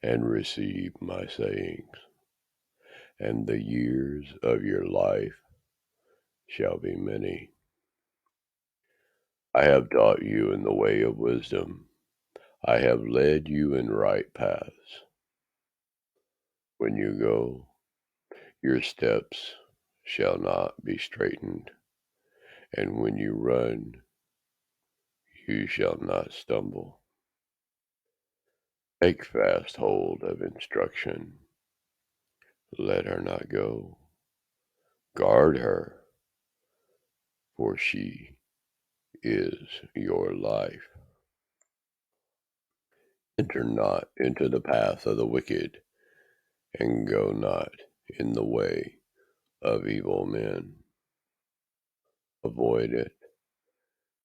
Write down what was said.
and receive my sayings, and the years of your life shall be many. I have taught you in the way of wisdom. I have led you in right paths. When you go, your steps shall not be straitened, and when you run, you shall not stumble. Take fast hold of instruction. Let her not go. Guard her, for she is your life. Enter not into the path of the wicked, and go not in the way of evil men. Avoid it,